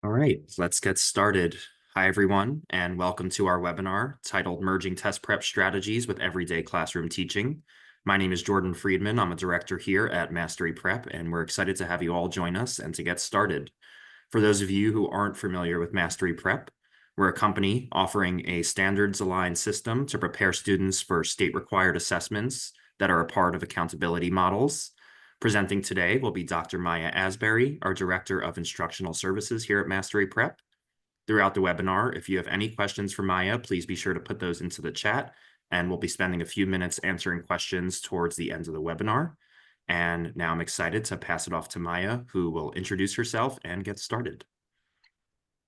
All right, let's get started. Hi, everyone, and welcome to our webinar titled Merging Test Prep Strategies with Everyday Classroom Teaching. My name is Jordan Friedman. I'm a director here at MasteryPrep, and we're excited to have you all join us and to get started. For those of you who aren't familiar with MasteryPrep, we're a company offering a standards-aligned system to prepare students for state-required assessments that are a part of accountability models. Presenting today will be Dr. Mya Asberry, our Director of Instructional Services here at MasteryPrep. Throughout the webinar, if you have any questions for Mya, please be sure to put those into the chat, and we'll be spending a few minutes answering questions towards the end of the webinar. And now I'm excited to pass it off to Mya, who will introduce herself and get started.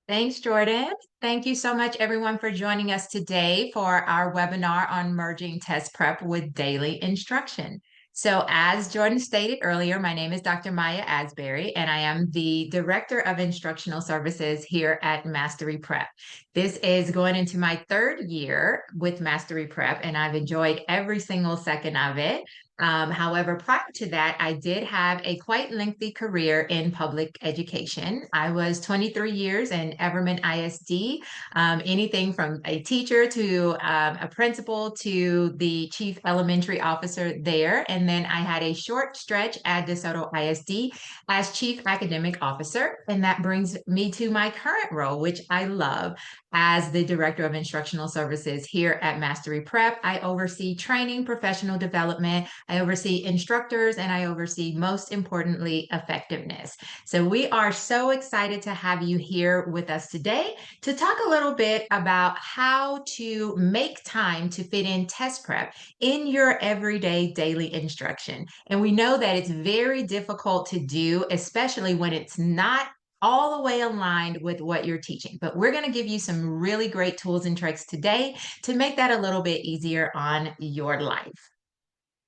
Thanks, Jordan. Thank you so much, everyone, for joining us today for our webinar on merging test prep with daily instruction. So as Jordan stated earlier, my name is Dr. Mya Asberry, and I am the Director of Instructional Services here at MasteryPrep. This is going into my third year with MasteryPrep, and I've enjoyed every single second of it. However, prior to that, I did have a quite lengthy career in public education. I was 23 years in Everman ISD, anything from a teacher to a principal to the chief elementary officer there. And then I had a short stretch at DeSoto ISD as chief academic officer. And that brings me to my current role, which I love, as the Director of Instructional Services here at MasteryPrep. I oversee training, professional development, I oversee instructors, and I oversee, most importantly, effectiveness. So we are so excited to have you here with us today to talk a little bit about how to make time to fit in test prep in your everyday daily instruction. And we know that it's very difficult to do, especially when it's not all the way aligned with what you're teaching. But we're going to give you some really great tools and tricks today to make that a little bit easier on your life.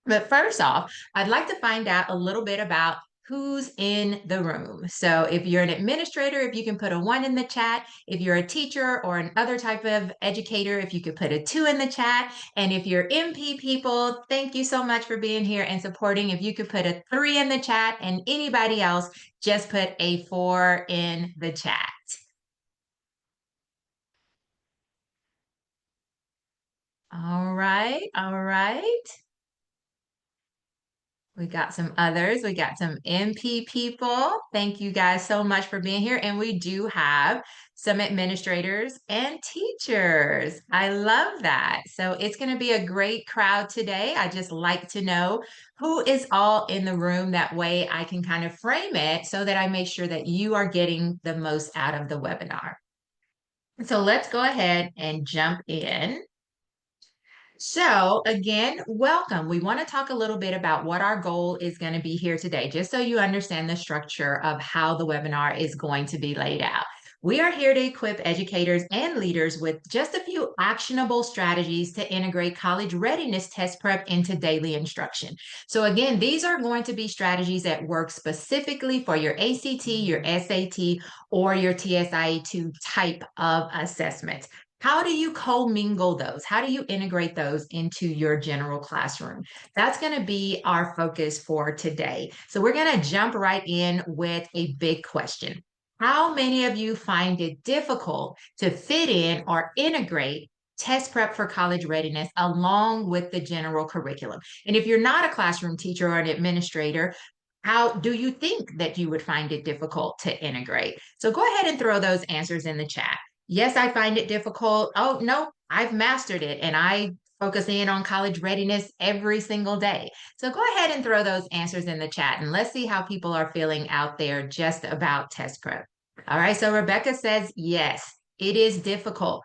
But first off, I'd like to find out a little bit about who's in the room. So if you're an administrator, if you can put a 1 in the chat. If you're a teacher or another type of educator, if you could put a 2 in the chat. And if you're MP people, thank you so much for being here and supporting. If you could put a 3 in the chat, and anybody else, just put a 4 in the chat. All right, all right. We got some others. We got some MP people. Thank you guys so much for being here. And we do have some administrators and teachers. I love that. So it's going to be a great crowd today. I just like to know who is all in the room. That way I can kind of frame it so that I make sure that you are getting the most out of the webinar. So let's go ahead and jump in. So again, welcome. We want to talk a little bit about what our goal is going to be here today, just so you understand the structure of how the webinar is going to be laid out. We are here to equip educators and leaders with just a few actionable strategies to integrate college readiness test prep into daily instruction. So again, these are going to be strategies that work specifically for your ACT, your SAT, or your TSIE2 type of assessments. How do you commingle those? How do you integrate those into your general classroom? That's going to be our focus for today. So we're going to jump right in with a big question. How many of you find it difficult to fit in or integrate test prep for college readiness along with the general curriculum? And if you're not a classroom teacher or an administrator, how do you think that you would find it difficult to integrate? So go ahead and throw those answers in the chat. Yes, I find it difficult. Oh, no, I've mastered it and I focus in on college readiness every single day. So go ahead and throw those answers in the chat and let's see how people are feeling out there just about test prep. All right, so Rebecca says, yes, it is difficult.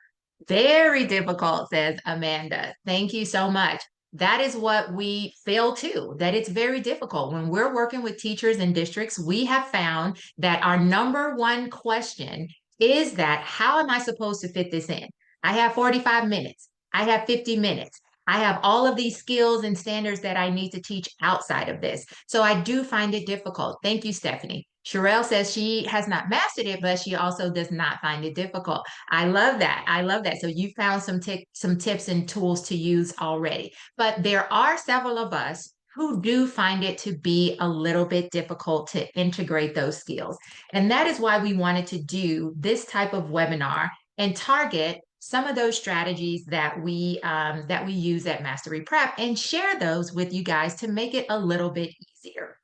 Very difficult, says Amanda. Thank you so much. That is what we feel too, that it's very difficult. When we're working with teachers and districts, we have found that our number one question is that how am I supposed to fit this in? I have 45 minutes. I have 50 minutes. I have all of these skills and standards that I need to teach outside of this. So I do find it difficult. Thank you, Stephanie. Sherelle says she has not mastered it, but she also does not find it difficult. I love that. I love that. So you found some tips and tools to use already. But there are several of us who do find it to be a little bit difficult to integrate those skills. And that is why we wanted to do this type of webinar and target some of those strategies that we use at Mastery Prep and share those with you guys to make it a little bit easier.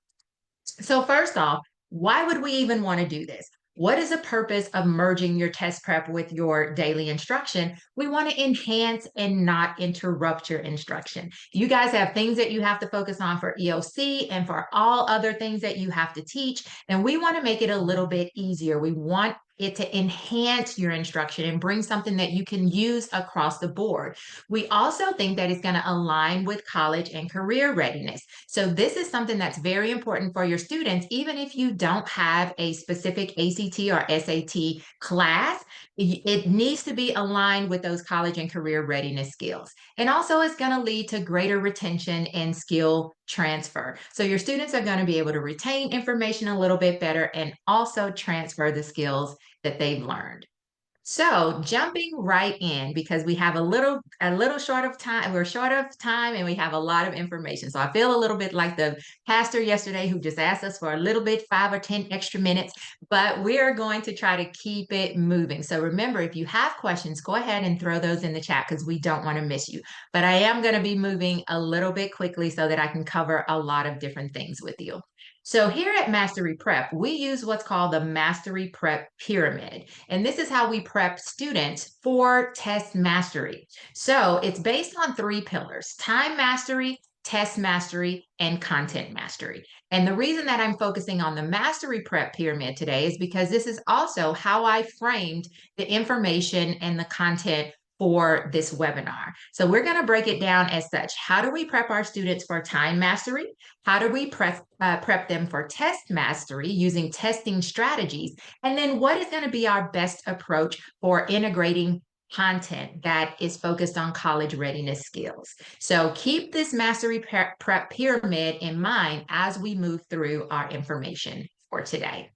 So first off, why would we even want to do this? What is the purpose of merging your test prep with your daily instruction? We want to enhance and not interrupt your instruction. You guys have things that you have to focus on for EOC and for all other things that you have to teach, and we want to make it a little bit easier. We want it to enhance your instruction and bring something that you can use across the board. We also think that it's going to align with college and career readiness. So this is something that's very important for your students, even if you don't have a specific ACT or SAT class. It needs to be aligned with those college and career readiness skills. And also it's going to lead to greater retention and skill transfer. So your students are going to be able to retain information a little bit better and also transfer the skills that they've learned. So jumping right in, because we have a little short of time, we're short of time and we have a lot of information. So I feel a little bit like the pastor yesterday who just asked us for a little bit, 5 or 10 extra minutes, but we're going to try to keep it moving. So remember, if you have questions, go ahead and throw those in the chat because we don't want to miss you. But I am going to be moving a little bit quickly so that I can cover a lot of different things with you. So here at Mastery Prep, we use what's called the Mastery Prep Pyramid. And this is how we prep students for test mastery. So it's based on 3 pillars: time mastery, test mastery, and content mastery. And the reason that I'm focusing on the Mastery Prep Pyramid today is because this is also how I framed the information and the content for this webinar. So we're going to break it down as such. How do we prep our students for time mastery? How do we prep them for test mastery using testing strategies? And then what is going to be our best approach for integrating content that is focused on college readiness skills? So keep this Mastery Prep Pyramid in mind as we move through our information for today.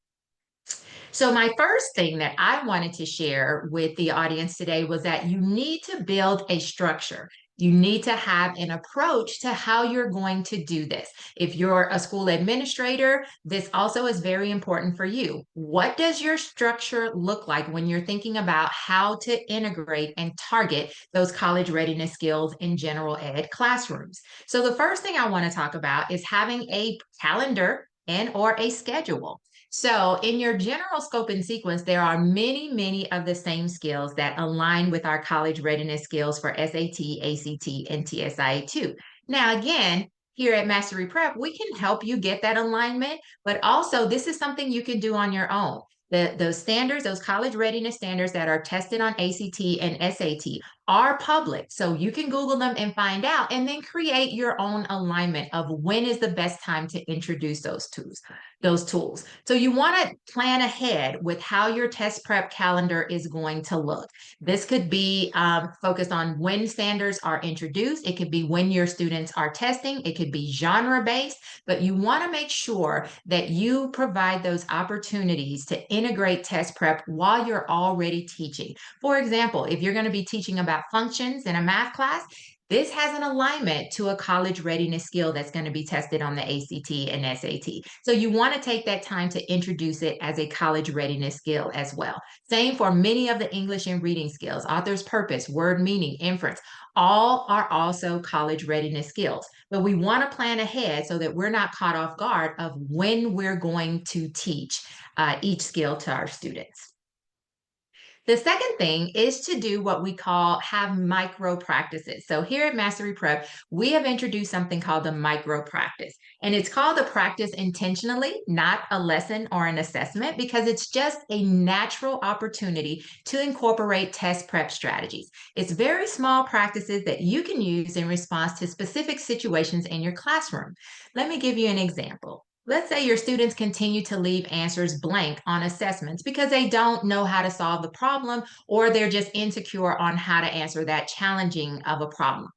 So my first thing that I wanted to share with the audience today was that you need to build a structure. You need to have an approach to how you're going to do this. If you're a school administrator, this also is very important for you. What does your structure look like when you're thinking about how to integrate and target those college readiness skills in general ed classrooms? So the first thing I want to talk about is having a calendar and or a schedule. So in your general scope and sequence, there are many of the same skills that align with our college readiness skills for SAT, ACT, and TSIA2. Now, again, here at Mastery Prep, we can help you get that alignment, but also this is something you can do on your own. Those standards, those college readiness standards that are tested on ACT and SAT are public. So you can Google them and find out, and then create your own alignment of when is the best time to introduce those tools. So you want to plan ahead with how your test prep calendar is going to look. This could be focused on when standards are introduced. It could be when your students are testing. It could be genre-based, but you want to make sure that you provide those opportunities to integrate test prep while you're already teaching. For example, if you're going to be teaching about functions in a math class, this has an alignment to a college readiness skill that's going to be tested on the ACT and SAT. So you want to take that time to introduce it as a college readiness skill as well. Same for many of the English and reading skills: author's purpose, word meaning, inference. All are also college readiness skills. But we want to plan ahead so that we're not caught off guard of when we're going to teach each skill to our students. The second thing is to do what we call have micro practices. So here at Mastery Prep, we have introduced something called the micro practice. And it's called the practice intentionally, not a lesson or an assessment, because it's just a natural opportunity to incorporate test prep strategies. It's very small practices that you can use in response to specific situations in your classroom. Let me give you an example. Let's say your students continue to leave answers blank on assessments because they don't know how to solve the problem, or they're just insecure on how to answer that challenging of a problem.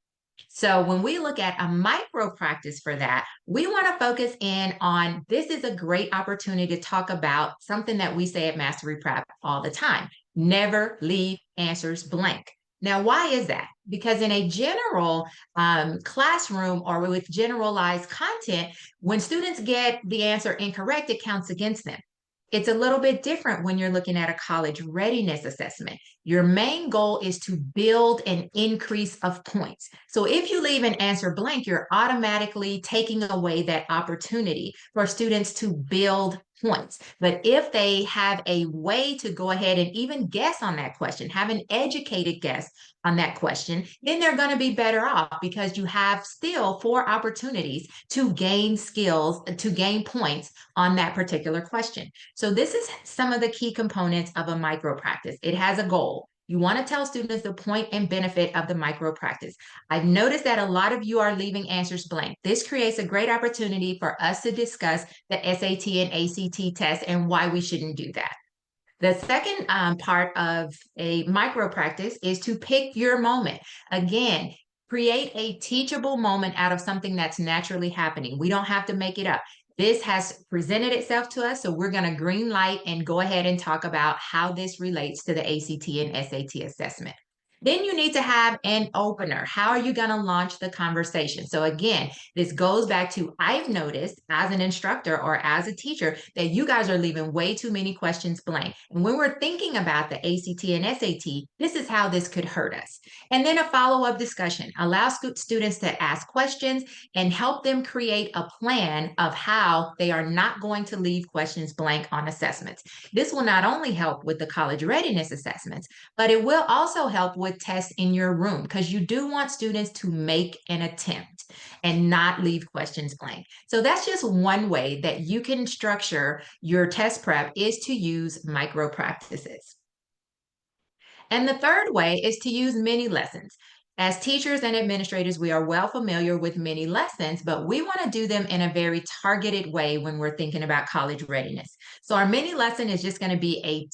So when we look at a micro practice for that, we want to focus in on this is a great opportunity to talk about something that we say at Mastery Prep all the time: never leave answers blank. Now, why is that? Because in a general classroom or with generalized content, when students get the answer incorrect, it counts against them. It's a little bit different when you're looking at a college readiness assessment. Your main goal is to build an increase of points. So if you leave an answer blank, you're automatically taking away that opportunity for students to build points. But if they have a way to go ahead and even guess on that question, have an educated guess on that question, then they're going to be better off because you have still 4 opportunities to gain skills, to gain points on that particular question. So this is some of the key components of a micro practice. It has a goal. You want to tell students the point and benefit of the micro practice. I've noticed that a lot of you are leaving answers blank. This creates a great opportunity for us to discuss the SAT and ACT test and why we shouldn't do that. The second part of a micro practice is to pick your moment. Again, create a teachable moment out of something that's naturally happening. We don't have to make it up. This has presented itself to us, so we're going to green light and go ahead and talk about how this relates to the ACT and SAT assessment. Then you need to have an opener. How are you going to launch the conversation? So again, this goes back to I've noticed as an instructor or as a teacher that you guys are leaving way too many questions blank. And when we're thinking about the ACT and SAT, this is how this could hurt us. And then a follow-up discussion. Allow students to ask questions and help them create a plan of how they are not going to leave questions blank on assessments. This will not only help with the college readiness assessments, but it will also help with tests in your room because you do want students to make an attempt and not leave questions blank. So that's just one way that you can structure your test prep is to use micro practices. And the third way is to use mini lessons. As teachers and administrators, we are well familiar with mini lessons, but we want to do them in a very targeted way when we're thinking about college readiness. So our mini lesson is just going to be a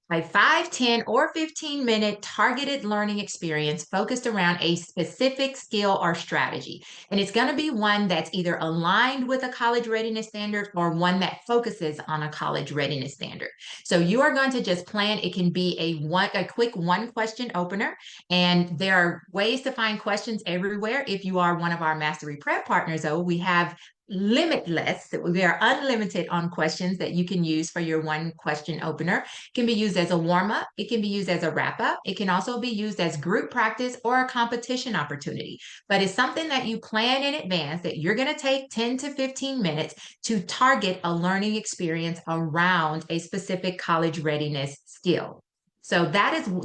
5, 10, or 15-minute targeted learning experience focused around a specific skill or strategy. And it's going to be one that's either aligned with a college readiness standard or one that focuses on a college readiness standard. So you are going to just plan. It can be a quick 1 question opener. And there are ways to find questions everywhere. If you are one of our Mastery Prep partners, though, we have limitless. We are unlimited on questions that you can use for your 1 question opener. It can be used as a warm-up. It can be used as a wrap-up. It can also be used as group practice or a competition opportunity. But it's something that you plan in advance that you're going to take 10 to 15 minutes to target a learning experience around a specific college readiness skill. So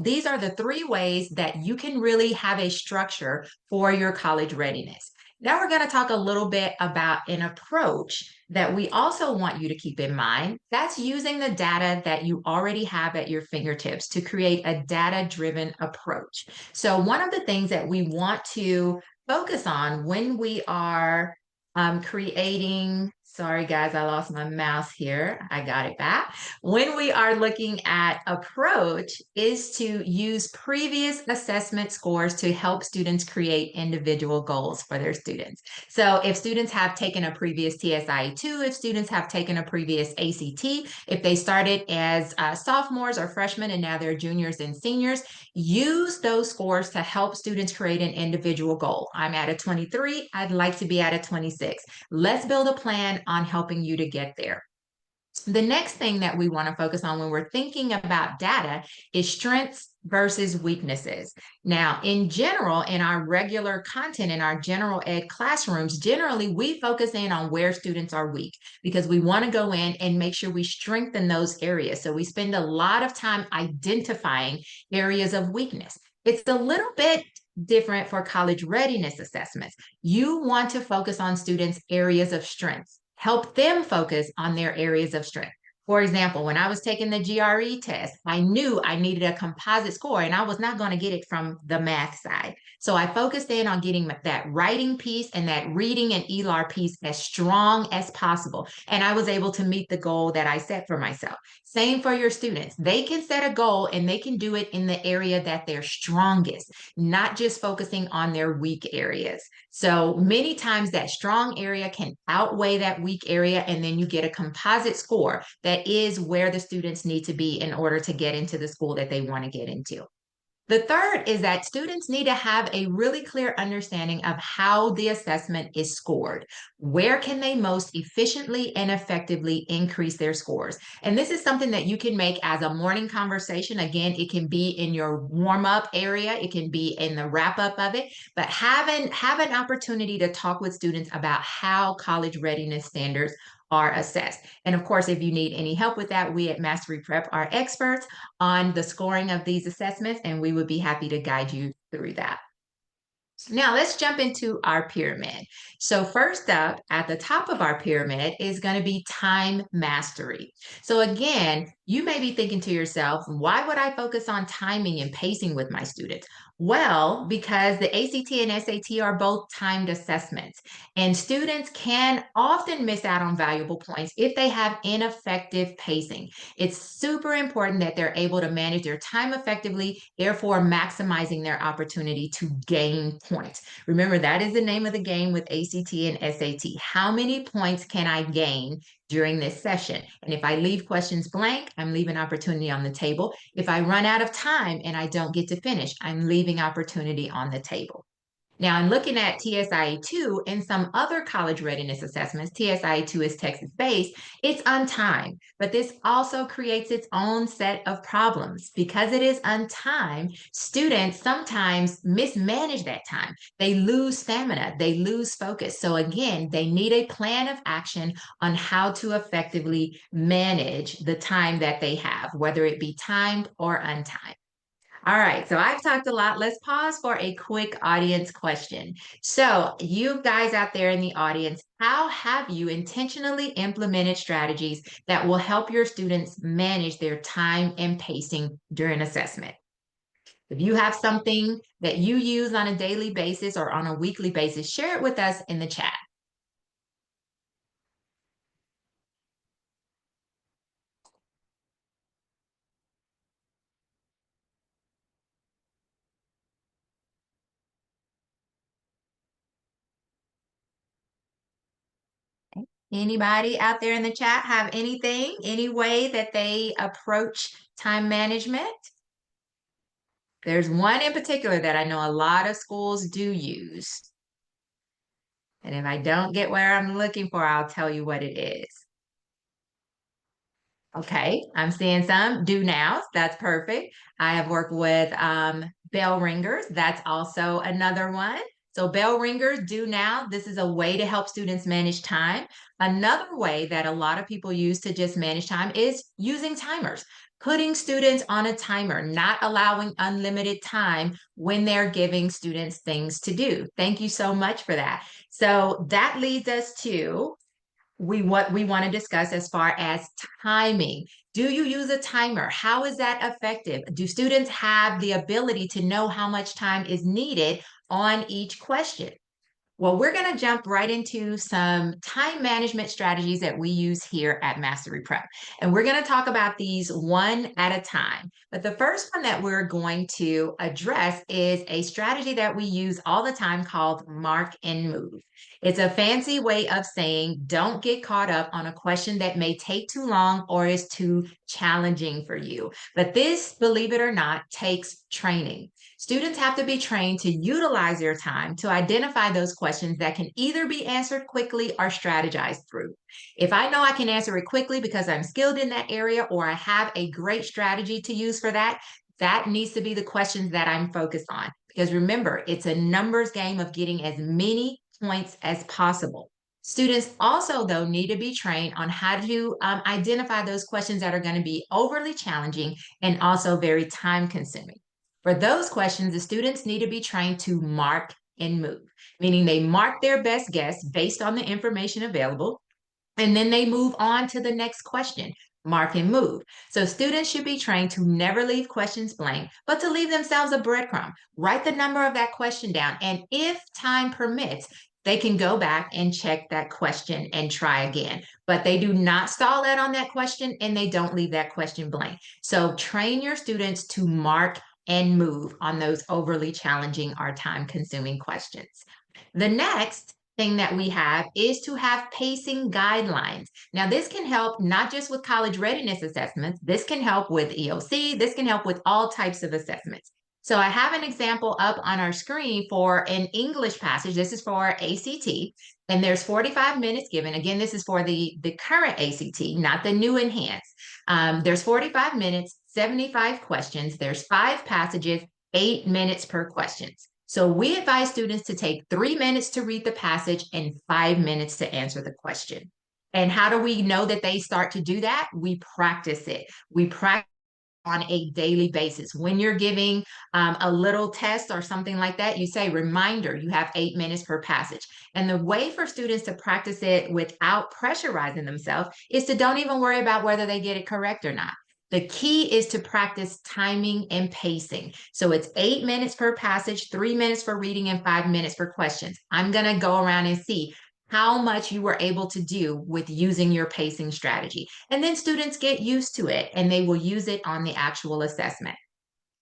these are the 3 ways that you can really have a structure for your college readiness. Now we're going to talk a little bit about an approach that we also want you to keep in mind. That's using the data that you already have at your fingertips to create a data-driven approach. So one of the things that we want to focus on when we are creating, sorry guys, I lost my mouse here. I got it back. When we are looking at approach is to use previous assessment scores to help students create individual goals for their students. So if students have taken a previous TSI-2, if students have taken a previous ACT, if they started as sophomores or freshmen and now they're juniors and seniors, use those scores to help students create an individual goal. I'm at a 23, I'd like to be at a 26. Let's build a plan on helping you to get there. The next thing that we want to focus on when we're thinking about data is strengths versus weaknesses. Now, in general, in our regular content, in our general ed classrooms, generally we focus in on where students are weak because we want to go in and make sure we strengthen those areas. So we spend a lot of time identifying areas of weakness. It's a little bit different for college readiness assessments. You want to focus on students' areas of strength. Help them focus on their areas of strength. For example, when I was taking the GRE test, I knew I needed a composite score and I was not going to get it from the math side. So I focused in on getting that writing piece and that reading and ELAR piece as strong as possible. And I was able to meet the goal that I set for myself. Same for your students. They can set a goal and they can do it in the area that they're strongest, not just focusing on their weak areas. So many times that strong area can outweigh that weak area, and then you get a composite score that is where the students need to be in order to get into the school that they want to get into. The third is that students need to have a really clear understanding of how the assessment is scored. Where can they most efficiently and effectively increase their scores? And this is something that you can make as a morning conversation. Again, it can be in your warm up area, it can be in the wrap up of it, but have an opportunity to talk with students about how college readiness standards are assessed. And of course, if you need any help with that, we at Mastery Prep are experts on the scoring of these assessments, and we would be happy to guide you through that. Now let's jump into our pyramid. So first up at the top of our pyramid is going to be time mastery. So again, you may be thinking to yourself, why would I focus on timing and pacing with my students? Well, because the ACT and SAT are both timed assessments, and students can often miss out on valuable points if they have ineffective pacing. It's super important that they're able to manage their time effectively, therefore maximizing their opportunity to gain points. Remember, that is the name of the game with ACT and SAT. How many points can I gain during this session? And if I leave questions blank, I'm leaving opportunity on the table. If I run out of time and I don't get to finish, I'm leaving opportunity on the table. Now, I'm looking at TSIA2 and some other college readiness assessments. TSIA2 is Texas based. It's untimed, but this also creates its own set of problems. Because it is untimed, students sometimes mismanage that time. They lose stamina, they lose focus. So, again, they need a plan of action on how to effectively manage the time that they have, whether it be timed or untimed. All right, so I've talked a lot. Let's pause for a quick audience question. So, you guys out there in the audience, how have you intentionally implemented strategies that will help your students manage their time and pacing during assessment? If you have something that you use on a daily basis or on a weekly basis, share it with us in the chat. Anybody out there in the chat have anything, any way that they approach time management? There's one in particular that I know a lot of schools do use. And if I don't get where I'm looking for, I'll tell you what it is. Okay, I'm seeing some do nows. That's perfect. I have worked with bell ringers. That's also another one. So bell ringers, do now. This is a way to help students manage time. Another way that a lot of people use to just manage time is using timers. Putting students on a timer, not allowing unlimited time when they're giving students things to do. Thank you so much for that. So that leads us to what we want to discuss as far as timing. Do you use a timer? How is that effective? Do students have the ability to know how much time is needed on each question? Well, we're going to jump right into some time management strategies that we use here at Mastery Prep. And we're going to talk about these one at a time. But the first one that we're going to address is a strategy that we use all the time called mark and move. It's a fancy way of saying don't get caught up on a question that may take too long or is too challenging for you. But this, believe it or not, takes training. Students have to be trained to utilize their time to identify those questions that can either be answered quickly or strategized through. If I know I can answer it quickly because I'm skilled in that area or I have a great strategy to use for that, that needs to be the questions that I'm focused on. Because remember, it's a numbers game of getting as many points as possible. Students also, though, need to be trained on how to identify those questions that are going to be overly challenging and also very time consuming. For those questions, the students need to be trained to mark and move, meaning they mark their best guess based on the information available, and then they move on to the next question, mark and move. So students should be trained to never leave questions blank, but to leave themselves a breadcrumb. Write the number of that question down, and if time permits, they can go back and check that question and try again. But they do not stall out on that question and they don't leave that question blank. So train your students to mark and move on those overly challenging or time consuming questions. The next thing that we have is to have pacing guidelines. Now, this can help not just with college readiness assessments, this can help with EOC, this can help with all types of assessments. So I have an example up on our screen for an English passage. This is for ACT, and there's 45 minutes given. Again, this is for the current ACT, not the new enhanced. There's 45 minutes, 75 questions. There's 5 passages, 8 minutes per questions. So we advise students to take 3 minutes to read the passage and 5 minutes to answer the question. And how do we know that they start to do that? We practice it. We practice on a daily basis. When you're giving a little test or something like that, you say, reminder, you have 8 minutes per passage. And the way for students to practice it without pressurizing themselves is to don't even worry about whether they get it correct or not. The key is to practice timing and pacing. So it's 8 minutes per passage, 3 minutes for reading, and 5 minutes for questions. I'm going to go around and see how much you were able to do with using your pacing strategy. And then students get used to it and they will use it on the actual assessment.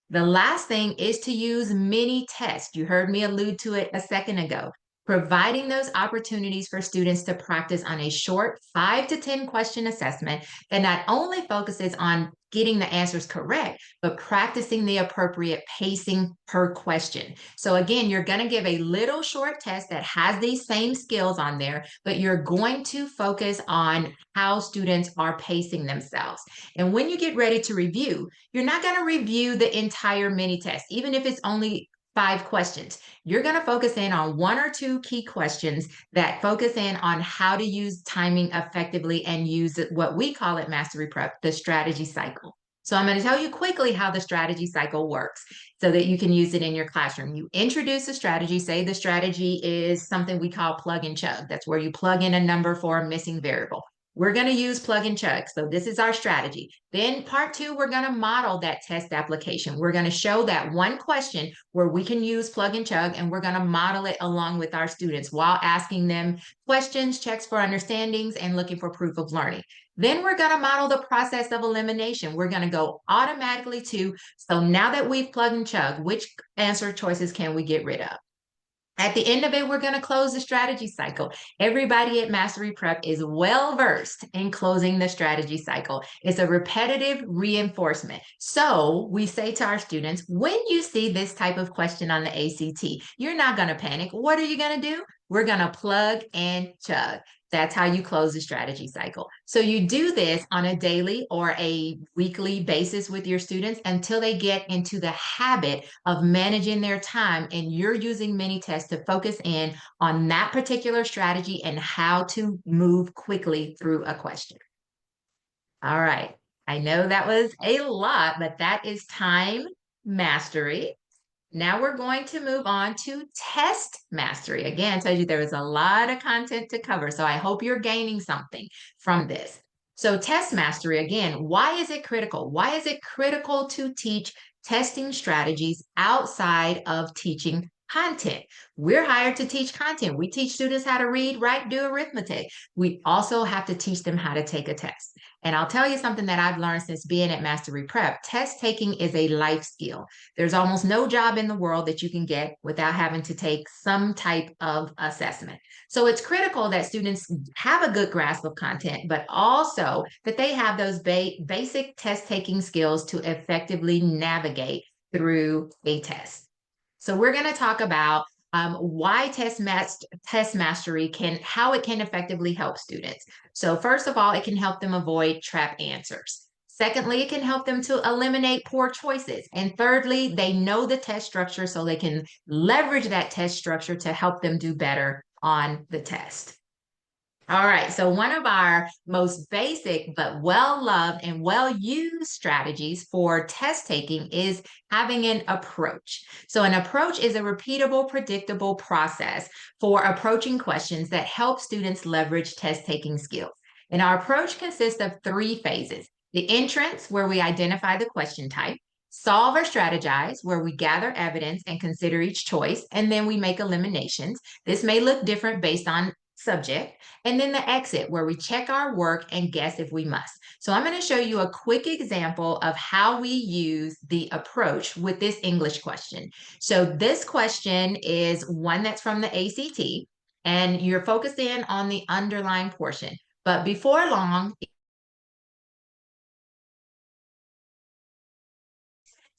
The last thing is to use mini tests. You heard me allude to it a second ago. Providing those opportunities for students to practice on a short 5 to 10 question assessment that not only focuses on getting the answers correct, but practicing the appropriate pacing per question. So again, you're going to give a little short test that has these same skills on there, but you're going to focus on how students are pacing themselves. And when you get ready to review, you're not going to review the entire mini test, even if it's only 5 questions. You're going to focus in on 1 or 2 key questions that focus in on how to use timing effectively and use what we call at Mastery Prep, the strategy cycle. So I'm going to tell you quickly how the strategy cycle works so that you can use it in your classroom. You introduce a strategy, say the strategy is something we call plug and chug. That's where you plug in a number for a missing variable. We're going to use plug and chug. So this is our strategy. Then part 2, we're going to model that test application. We're going to show that one question where we can use plug and chug, and we're going to model it along with our students while asking them questions, checks for understandings, and looking for proof of learning. Then we're going to model the process of elimination. We're going to go automatically to, so now that we've plug and chug, which answer choices can we get rid of? At the end of it, we're going to close the strategy cycle. Everybody at Mastery Prep is well versed in closing the strategy cycle. It's a repetitive reinforcement. So we say to our students, when you see this type of question on the ACT, you're not going to panic. What are you going to do? We're going to plug and chug. That's how you close the strategy cycle. So you do this on a daily or a weekly basis with your students until they get into the habit of managing their time, and you're using mini tests to focus in on that particular strategy and how to move quickly through a question. All right. I know that was a lot, but that is time mastery. Now we're going to move on to test mastery. Again, I told you there was a lot of content to cover, so I hope you're gaining something from this. So test mastery, again, why is it critical? Why is it critical to teach testing strategies outside of teaching content? We're hired to teach content. We teach students how to read, write, do arithmetic. We also have to teach them how to take a test. And I'll tell you something that I've learned since being at Mastery Prep. Test taking is a life skill. There's almost no job in the world that you can get without having to take some type of assessment. So it's critical that students have a good grasp of content, but also that they have those basic test taking skills to effectively navigate through a test. So we're going to talk about why test mastery how it can effectively help students. So first of all, it can help them avoid trap answers. Secondly, it can help them to eliminate poor choices. And thirdly, they know the test structure so they can leverage that test structure to help them do better on the test. All right, so one of our most basic but well-loved and well-used strategies for test taking is having an approach. So an approach is a repeatable, predictable process for approaching questions that help students leverage test taking skills. And our approach consists of 3 phases. The entrance, where we identify the question type. Solve or strategize, where we gather evidence and consider each choice, and then we make eliminations. This may look different based on subject. And then the exit, where we check our work and guess if we must. So I'm going to show you a quick example of how we use the approach with this English question. So this question is one that's from the ACT, and you're focused in on the underlying portion. But before long,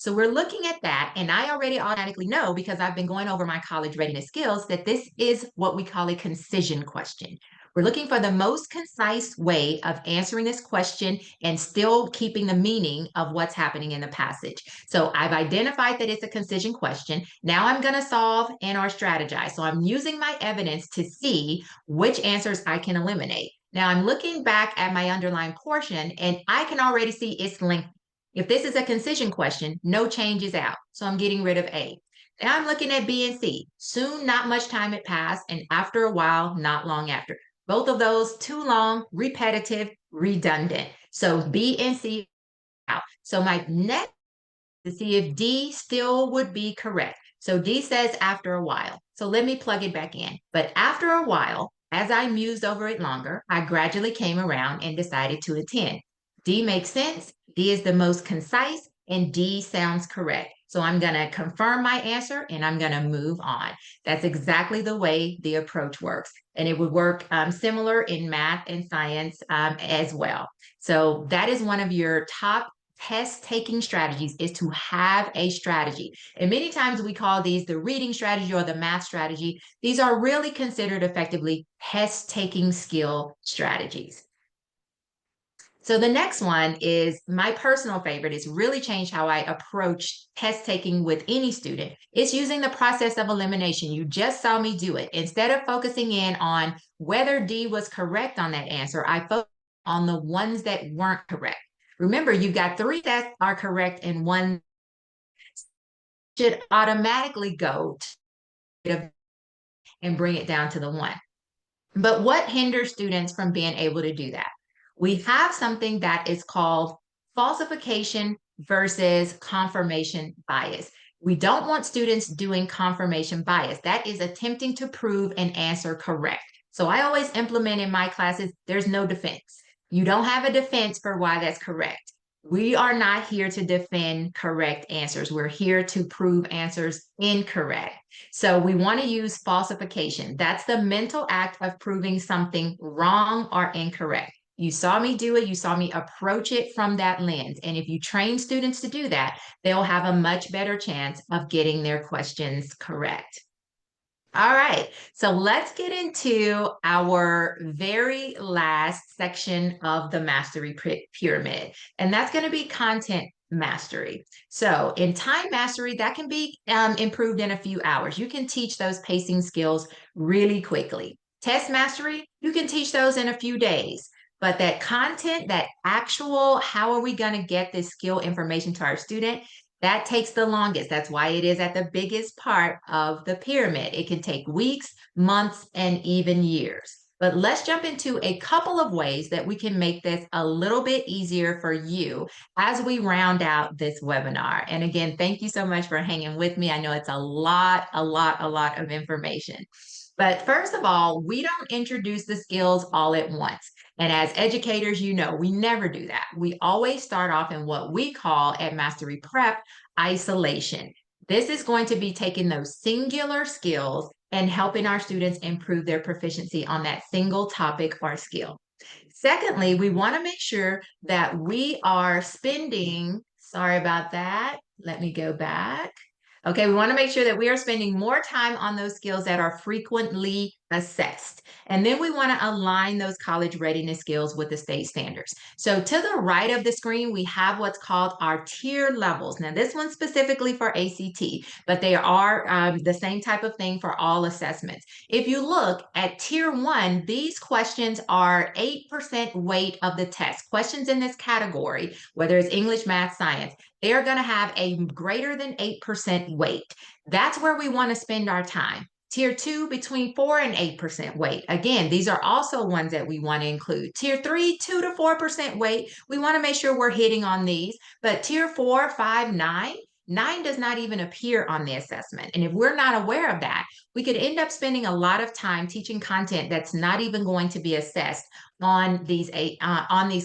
So we're looking at that, and I already automatically know because I've been going over my college readiness skills that this is what we call a concision question. We're looking for the most concise way of answering this question and still keeping the meaning of what's happening in the passage. So I've identified that it's a concision question. Now I'm going to solve and or strategize. So I'm using my evidence to see which answers I can eliminate. Now I'm looking back at my underlying portion and I can already see its length. If this is a concision question, no change is out. So I'm getting rid of A. Now I'm looking at B and C. Soon, not much time had passed, and after a while, not long after. Both of those too long, repetitive, redundant. So B and C out. So my next to see if D still would be correct. So D says after a while. So let me plug it back in. But after a while, as I mused over it longer, I gradually came around and decided to attend. D makes sense. D is the most concise and D sounds correct. So I'm going to confirm my answer and I'm going to move on. That's exactly the way the approach works. And it would work similar in math and science as well. So that is one of your top test taking strategies is to have a strategy. And many times we call these the reading strategy or the math strategy. These are really considered effectively test taking skill strategies. So the next one is my personal favorite. It's really changed how I approach test taking with any student. It's using the process of elimination. You just saw me do it. Instead of focusing in on whether D was correct on that answer, I focus on the ones that weren't correct. Remember, you've got 3 that are correct and 1 should automatically go to and bring it down to the 1. But what hinders students from being able to do that? We have something that is called falsification versus confirmation bias. We don't want students doing confirmation bias. That is attempting to prove an answer correct. So I always implement in my classes, there's no defense. You don't have a defense for why that's correct. We are not here to defend correct answers. We're here to prove answers incorrect. So we want to use falsification. That's the mental act of proving something wrong or incorrect. You saw me do it. You saw me approach it from that lens. And if you train students to do that, they'll have a much better chance of getting their questions correct. All right, so let's get into our very last section of the mastery pyramid, and that's going to be content mastery. So in time mastery, that can be improved in a few hours. You can teach those pacing skills really quickly. Test mastery, you can teach those in a few days. But that content, that actual, how are we going to get this skill information to our student? That takes the longest. That's why it is at the biggest part of the pyramid. It can take weeks, months, and even years. But let's jump into a couple of ways that we can make this a little bit easier for you as we round out this webinar. And again, thank you so much for hanging with me. I know it's a lot of information. But first of all, we don't introduce the skills all at once. And as educators, you know, we never do that. We always start off in what we call at Mastery Prep isolation. This is going to be taking those singular skills and helping our students improve their proficiency on that single topic or skill. Secondly, we want to make sure that we are spending, sorry about that, let me go back. Okay, we want to make sure that we are spending more time on those skills that are frequently assessed. And then we want to align those college readiness skills with the state standards. So to the right of the screen, we have what's called our tier levels. Now, this one's specifically for ACT, but they are the same type of thing for all assessments. If you look at tier 1, these questions are 8% weight of the test. Questions in this category, whether it's English, math, science, they are going to have a greater than 8% weight. That's where we want to spend our time. Tier 2, between 4 and 8% weight. Again, these are also ones that we want to include. Tier 3, 2 to 4% weight. We want to make sure we're hitting on these. But tier 4, 5, 9 does not even appear on the assessment. And if we're not aware of that, we could end up spending a lot of time teaching content that's not even going to be assessed on these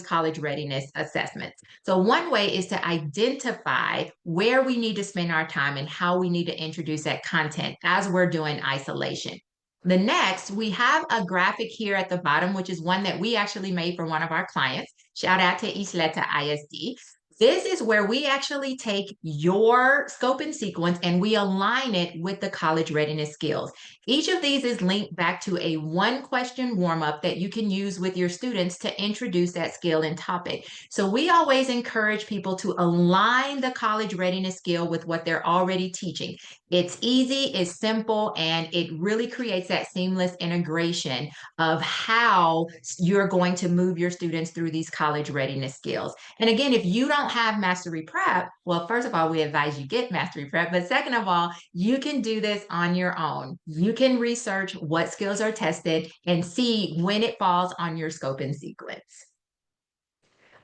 college readiness assessments. So one way is to identify where we need to spend our time and how we need to introduce that content as we're doing isolation. The next, we have a graphic here at the bottom, which is one that we actually made for one of our clients. Shout out to Isleta ISD. This is where we actually take your scope and sequence and we align it with the college readiness skills. Each of these is linked back to a one question warm up that you can use with your students to introduce that skill and topic. So we always encourage people to align the college readiness skill with what they're already teaching. It's easy, it's simple, and it really creates that seamless integration of how you're going to move your students through these college readiness skills. And again, if you don't have Mastery Prep, well, first of all, we advise you get Mastery Prep. But second of all, you can do this on your own. You can research what skills are tested and see when it falls on your scope and sequence.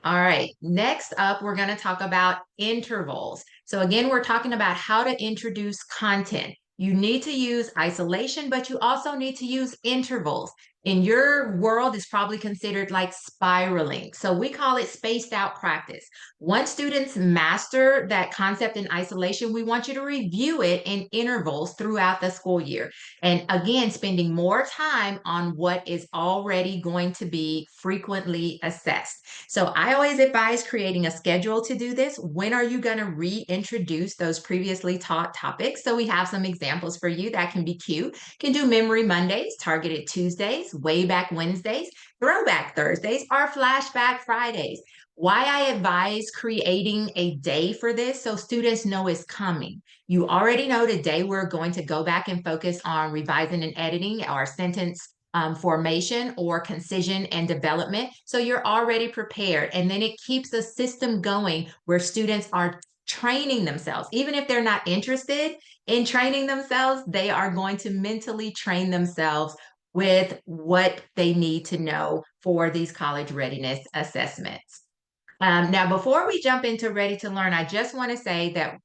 All right, next up, we're going to talk about intervals. So again, we're talking about how to introduce content. You need to use isolation, but you also need to use intervals. In your world, it's probably considered like spiraling. So we call it spaced out practice. Once students master that concept in isolation, we want you to review it in intervals throughout the school year. And again, spending more time on what is already going to be frequently assessed. So I always advise creating a schedule to do this. When are you going to reintroduce those previously taught topics? So we have some examples for you that can be cute. You can do Memory Mondays, Targeted Tuesdays, Way Back Wednesdays, Throwback Thursdays, or Flashback Fridays. Why I advise creating a day for this so students know it's coming. You already know today we're going to go back and focus on revising and editing our sentence formation or concision and development. So you're already prepared. And then it keeps a system going where students are training themselves. Even if they're not interested in training themselves, they are going to mentally train themselves with what they need to know for these college readiness assessments. Now, before we jump into Ready to Learn, I just want to say that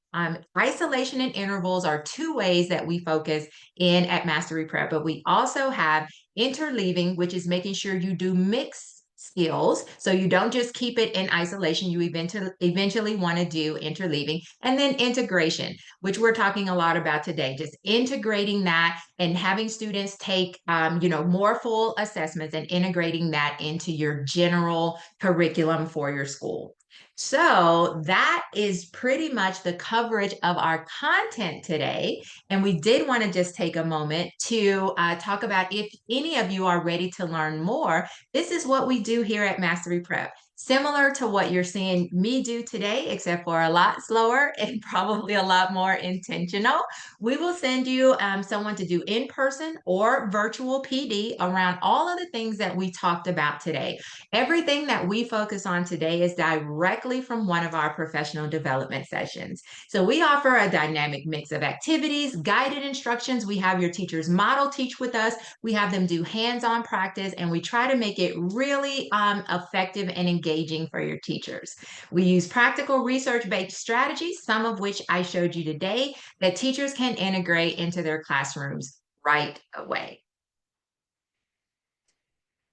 isolation and intervals are two ways that we focus in at Mastery Prep, but we also have interleaving, which is making sure you do mix skills. So you don't just keep it in isolation, you eventually want to do interleaving, and then integration, which we're talking a lot about today, just integrating that and having students take, more full assessments and integrating that into your general curriculum for your school. So that is pretty much the coverage of our content today. And we did want to just take a moment to talk about if any of you are ready to learn more. This is what we do here at Mastery Prep. Similar to what you're seeing me do today, except for a lot slower and probably a lot more intentional. We will send you someone to do in-person or virtual PD around all of the things that we talked about today. Everything that we focus on today is directly from one of our professional development sessions. So we offer a dynamic mix of activities, guided instructions. We have your teachers model teach with us. We have them do hands-on practice, and we try to make it really effective and engaging for your teachers. We use practical research-based strategies, some of which I showed you today, that teachers can integrate into their classrooms right away.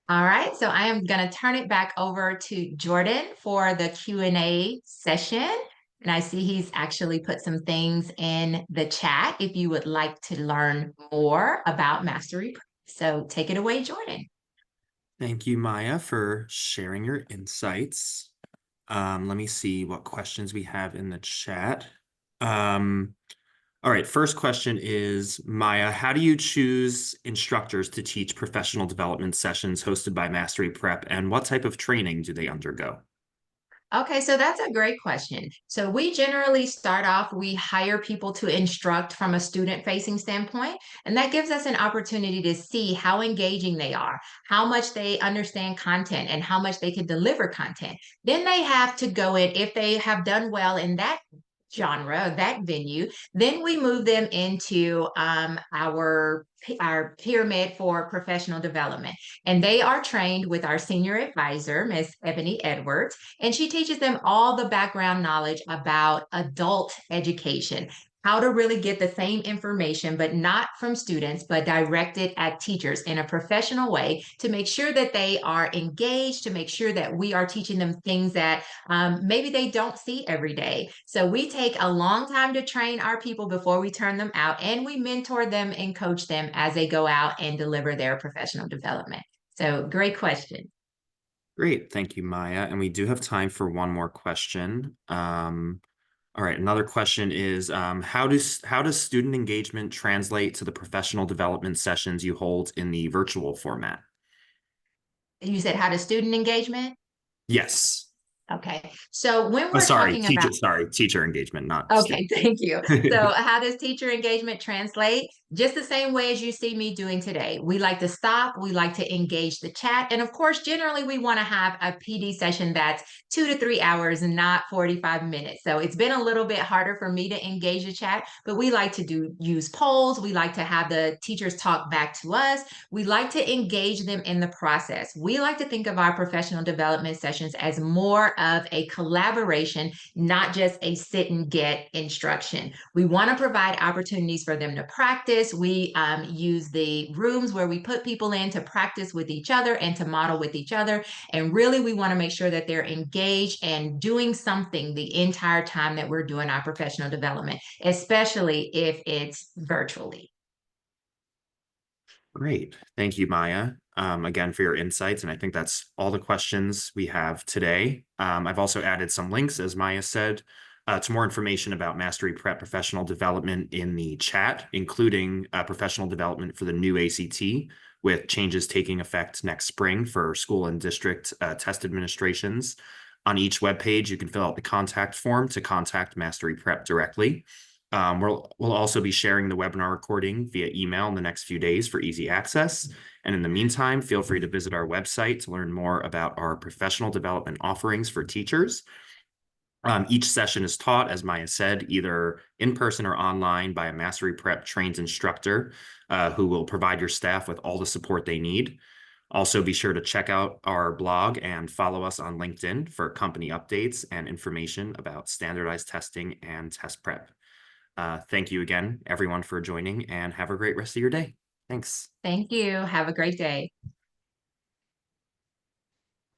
All right, so I am going to turn it back over to Jordan for the Q&A session. And I see he's actually put some things in the chat if you would like to learn more about Mastery. So take it away, Jordan. Thank you, Maya, for sharing your insights. Let me see what questions we have in the chat. All right, first question is, Maya, how do you choose instructors to teach professional development sessions hosted by Mastery Prep, and what type of training do they undergo? Okay, so that's a great question. So we generally start off, we hire people to instruct from a student-facing standpoint, and that gives us an opportunity to see how engaging they are, how much they understand content, and how much they can deliver content. Then they have to go in, if they have done well in that genre, that venue, then we move them into our pyramid for professional development. And they are trained with our senior advisor, Miss Ebony Edwards, and she teaches them all the background knowledge about adult education, how to really get the same information, but not from students, but directed at teachers in a professional way to make sure that they are engaged, to make sure that we are teaching them things that maybe they don't see every day. So we take a long time to train our people before we turn them out, and we mentor them and coach them as they go out and deliver their professional development. So great question. Great. Thank you, Maya. And we do have time for one more question. All right. Another question is, how does student engagement translate to the professional development sessions you hold in the virtual format? You said how to student engagement? Yes. Okay. So when Oh, we're sorry, talking about teacher. Sorry, teacher engagement, not Okay, student. thank you. So, how does teacher engagement translate? Just the same way as you see me doing today. We like to stop, we like to engage the chat. And of course, generally, we want to have a PD session that's 2 to 3 hours and not 45 minutes. So, it's been a little bit harder for me to engage the chat, but we like to use polls. We like to have the teachers talk back to us. We like to engage them in the process. We like to think of our professional development sessions as more of a collaboration, not just a sit and get instruction. We want to provide opportunities for them to practice. We use the rooms where we put people in to practice with each other and to model with each other. And really, we want to make sure that they're engaged and doing something the entire time that we're doing our professional development, especially if it's virtually. Great. Thank you, Maya, again for your insights. And I think that's all the questions we have today. I've also added some links, as Maya said, to more information about Mastery Prep Professional Development in the chat, including professional development for the new ACT, with changes taking effect next spring for school and district test administrations. On each webpage, you can fill out the contact form to contact Mastery Prep directly. We'll also be sharing the webinar recording via email in the next few days for easy access. And in the meantime, feel free to visit our website to learn more about our professional development offerings for teachers. Each session is taught, as Maya said, either in person or online by a Mastery Prep trained instructor who will provide your staff with all the support they need. Also, be sure to check out our blog and follow us on LinkedIn for company updates and information about standardized testing and test prep. Thank you again, everyone, for joining, and have a great rest of your day. Thanks. Thank you. Have a great day.